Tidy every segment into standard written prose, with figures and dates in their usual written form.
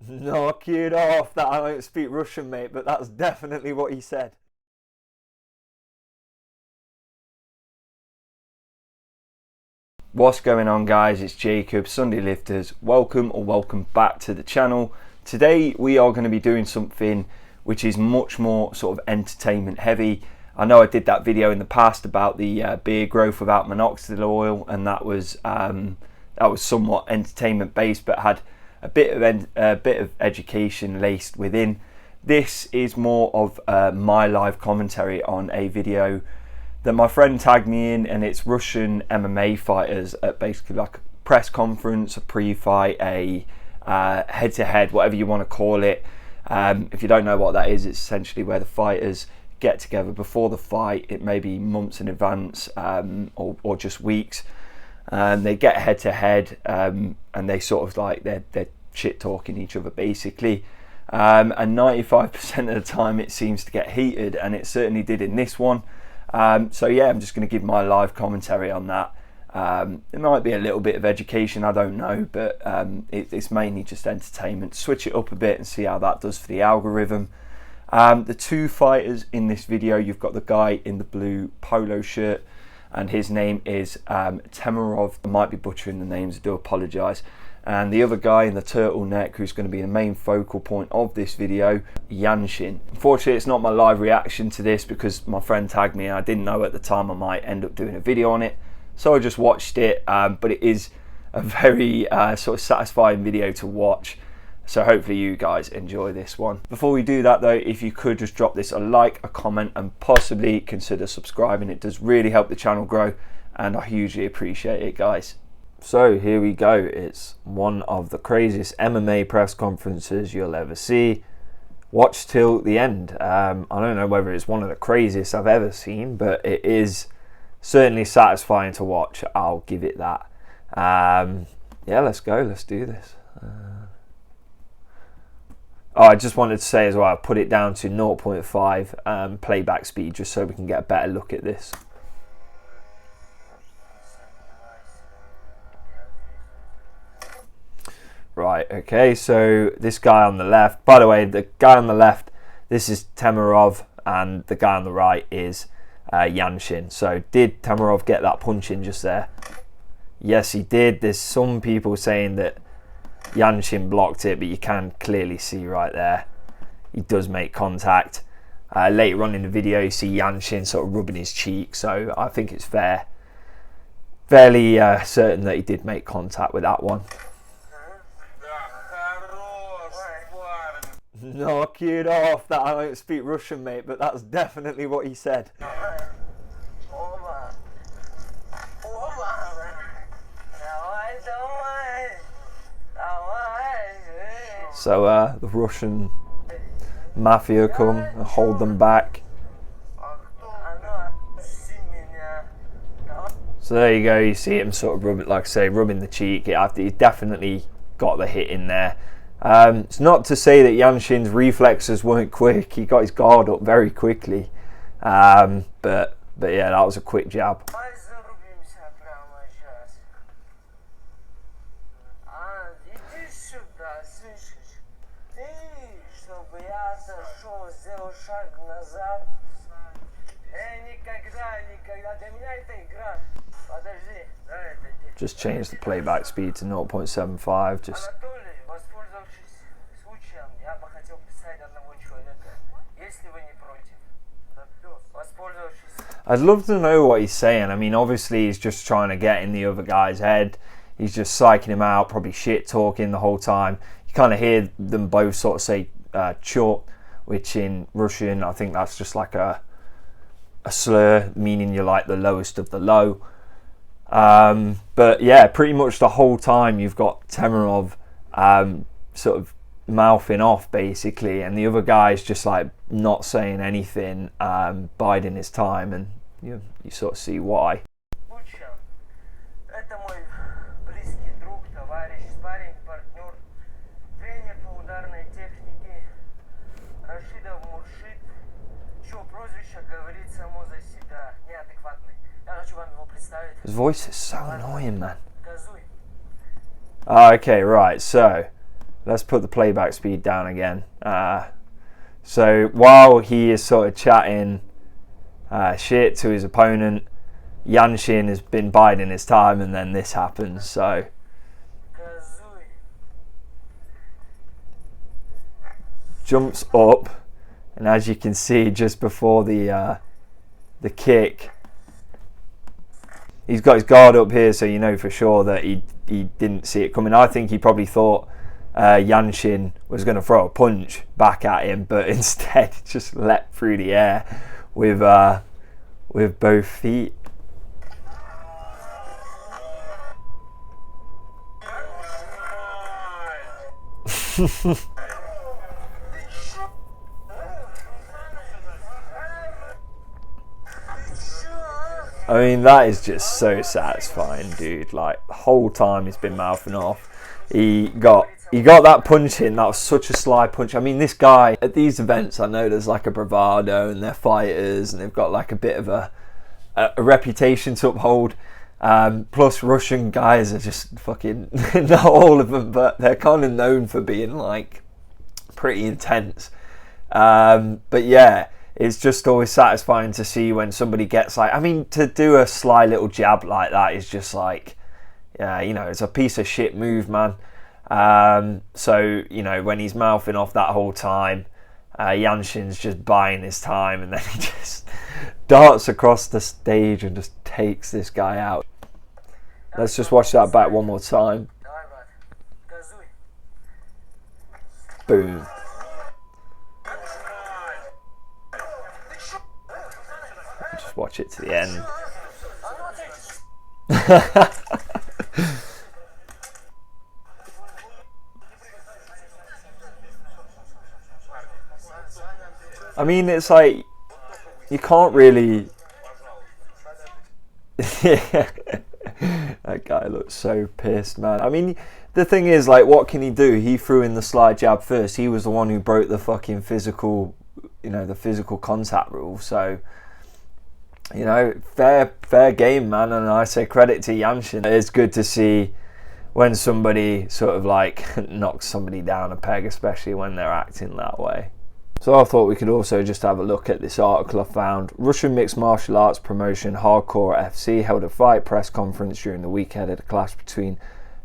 Knock it off. That I don't speak Russian, mate, but that's definitely what he said. What's going on, guys? It's Jacob, Sunday Lifters. Welcome back to the channel. Today we are going to be doing something which is much more sort of entertainment heavy. I know I did that video in the past about the beard growth without minoxidil oil, and that was somewhat entertainment based, but had a bit of education laced within. This is more of my live commentary on a video that my friend tagged me in, and it's Russian MMA fighters at basically like a press conference, a pre-fight, a head-to-head, whatever you want to call it. If you don't know what that is, it's essentially where the fighters get together before the fight. It may be months in advance or just weeks. They get head-to-head and they sort of like they're shit-talking each other basically. And 95% of the time it seems to get heated, and it certainly did in this one. So yeah, I'm just going to give my live commentary on that. It might be a little bit of education, I don't know, but it's mainly just entertainment. Switch it up a bit and see how that does for the algorithm. The two fighters in this video, you've got the guy in the blue polo shirt, and his name is Temerov. I might be butchering the names, I do apologise. And the other guy in the turtleneck, who's going to be the main focal point of this video, Yanshin. Unfortunately, it's not my live reaction to this because my friend tagged me and I didn't know at the time I might end up doing a video on it. So I just watched it, but it is a very sort of satisfying video to watch. So hopefully you guys enjoy this one. Before we do that though, if you could just drop this a like, a comment, and possibly consider subscribing. It does really help the channel grow, and I hugely appreciate it, guys. So here we go. It's one of the craziest MMA press conferences you'll ever see. Watch till the end. I don't know whether it's one of the craziest I've ever seen, but it is certainly satisfying to watch. I'll give it that. Yeah, let's go. Let's do this. Oh, I just wanted to say as well, I put it down to 0.5 playback speed just so we can get a better look at this. Right, okay, so this guy on the left, by the way, the guy on the left, this is Temerov, and the guy on the right is Yanshin. So did Temerov get that punch in just there? Yes, he did. There's some people saying that Yanshin blocked it, but you can clearly see right there, he does make contact. Later on in the video, you see Yanshin sort of rubbing his cheek, so I think it's fairly certain that he did make contact with that one. Knock it off. That I don't speak Russian, mate, but that's definitely what he said. So the Russian mafia come and hold them back. So there you go, you see him sort of rubbing, like I say, rubbing the cheek. He definitely got the hit in there. It's not to say that Yanshin's reflexes weren't quick. He got his guard up very quickly, but yeah, that was a quick jab. Just change the playback speed to 0.75. Just. I'd love to know what he's saying. I mean, obviously he's just trying to get in the other guy's head. He's just psyching him out, probably shit talking the whole time. You kind of hear them both sort of say chort, which in Russian, I think that's just like a slur, meaning you're like the lowest of the low. But yeah, pretty much the whole time you've got Temerov sort of mouthing off basically, and the other guy's just like not saying anything, biding his time, and you sort of see why. His voice is so annoying, man. Okay, right, so let's put the playback speed down again. So while he is sort of chatting shit to his opponent, Yanshin has been biding his time, and then this happens. So jumps up, and as you can see, just before the kick, he's got his guard up here, so you know for sure that he didn't see it coming. I think he probably thought Yanshin was going to throw a punch back at him, but instead just leapt through the air with both feet. I mean, that is just so satisfying, dude. Like, the whole time he's been mouthing off. He got that punch in. That was such a sly punch. I mean, this guy at these events, I know there's like a bravado, and they're fighters, and they've got like a bit of a reputation to uphold. Plus, Russian guys are just fucking, not all of them, but they're kind of known for being like pretty intense. But yeah, it's just always satisfying to see when somebody gets like, I mean, to do a sly little jab like that is just like, yeah, you know, it's a piece of shit move, man. So, you know, when he's mouthing off that whole time, Yanshin's just buying his time, and then he just darts across the stage and just takes this guy out. Let's just watch that back one more time. Boom. Just watch it to the end. I mean, it's like, you can't really... That guy looks so pissed, man. I mean, the thing is, like, what can he do? He threw in the slide jab first. He was the one who broke the fucking physical, you know, the physical contact rule. So, you know, fair game, man. And I say credit to Yanshin. It's good to see when somebody sort of like knocks somebody down a peg, especially when they're acting that way. So I thought we could also just have a look at this article I found. Russian mixed martial arts promotion Hardcore FC held a fight press conference during the week ahead of the clash between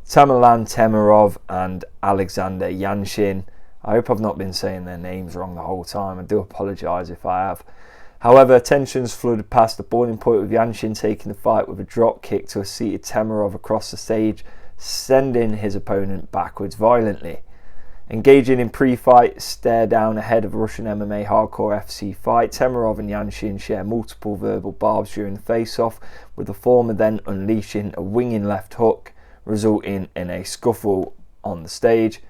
Tamerlan Temirov and Alexander Yanshin. I hope I've not been saying their names wrong the whole time. I do apologise if I have. However, tensions flooded past the boiling point, with Yanshin taking the fight with a drop kick to a seated Temirov across the stage, sending his opponent backwards violently. Engaging in pre-fight stare down ahead of Russian MMA Hardcore FC fight, Temirov and Yanshin share multiple verbal barbs during the face-off, with the former then unleashing a winging left hook, resulting in a scuffle on the stage.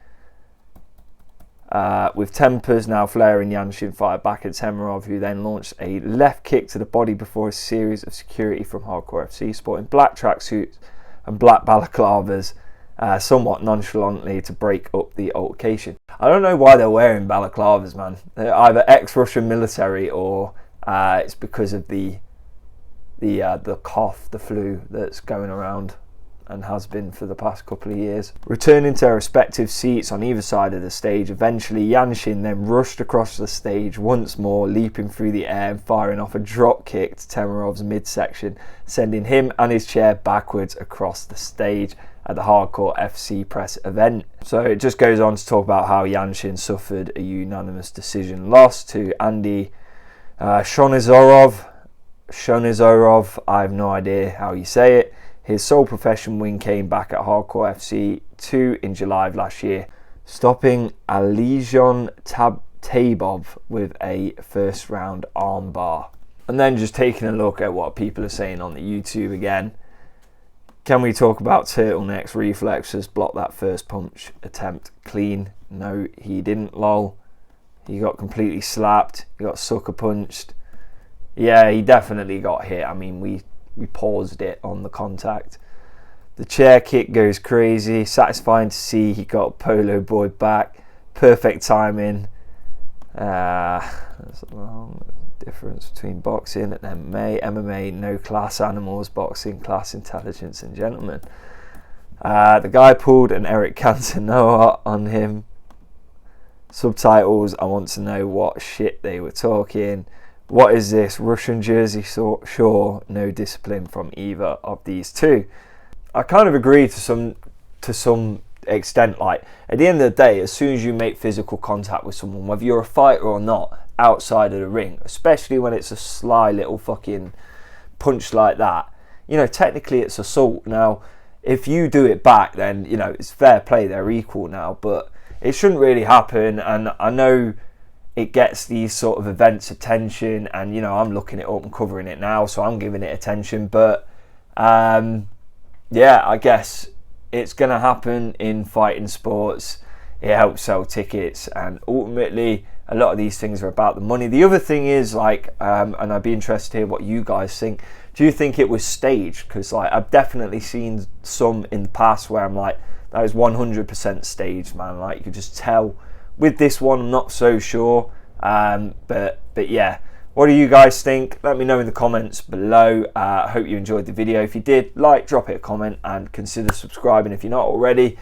With tempers now flaring, Yanshin fired back at Temirov, who then launched a left kick to the body before a series of security from Hardcore FC, sporting black tracksuits and black balaclavas, somewhat nonchalantly to break up the altercation. I don't know why they're wearing balaclavas, man. They're either ex-Russian military, or it's because of the cough, the flu that's going around and has been for the past couple of years. Returning to their respective seats on either side of the stage, eventually Yanshin then rushed across the stage once more, leaping through the air and firing off a drop kick to Temirov's midsection, sending him and his chair backwards across the stage at the Hardcore FC press event. So it just goes on to talk about how Yanshin suffered a unanimous decision loss to Andy Shonizorov, I have no idea how you say it. His sole profession win came back at Hardcore FC 2 in July of last year, stopping Alijon Tabov with a first round armbar. And then just taking a look at what people are saying on the YouTube again. Can we talk about Turtleneck's reflexes? Block that first punch attempt clean. No, he didn't, lol. He got completely slapped. He got sucker punched. Yeah, he definitely got hit. I mean, we paused it on the contact. The chair kick goes crazy. Satisfying to see he got Polo Boy back. Perfect timing. There's a long difference between boxing and MMA. MMA, no class animals. Boxing, class, intelligence, and gentlemen. The guy pulled an Eric Cantona on him. Subtitles, I want to know what shit they were talking. What is this? Russian Jersey Shore, no discipline from either of these two. I kind of agree to some extent. Like, at the end of the day, as soon as you make physical contact with someone, whether you're a fighter or not, outside of the ring, especially when it's a sly little fucking punch like that, you know, technically it's assault. Now, if you do it back, then, you know, it's fair play, they're equal now, but it shouldn't really happen. And I know it gets these sort of events attention, and, you know, I'm looking it up and covering it now, so I'm giving it attention. But yeah, I guess it's going to happen in fighting sports. It helps sell tickets, and ultimately a lot of these things are about the money. The other thing is, like, and I'd be interested to hear what you guys think. Do you think it was staged? Because, like, I've definitely seen some in the past where I'm like, that was 100% staged, man. Like, you could just tell. With this one, I'm not so sure. But yeah, what do you guys think? Let me know in the comments below. I hope you enjoyed the video. If you did, drop it a comment, and consider subscribing if you're not already.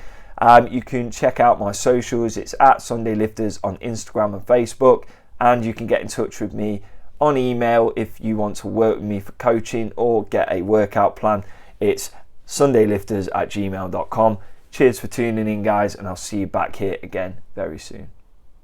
You can check out my socials. It's at Sunday Lifters on Instagram and Facebook, and you can get in touch with me on email if you want to work with me for coaching or get a workout plan. It's sundaylifters@gmail.com. Cheers for tuning in, guys, and I'll see you back here again very soon.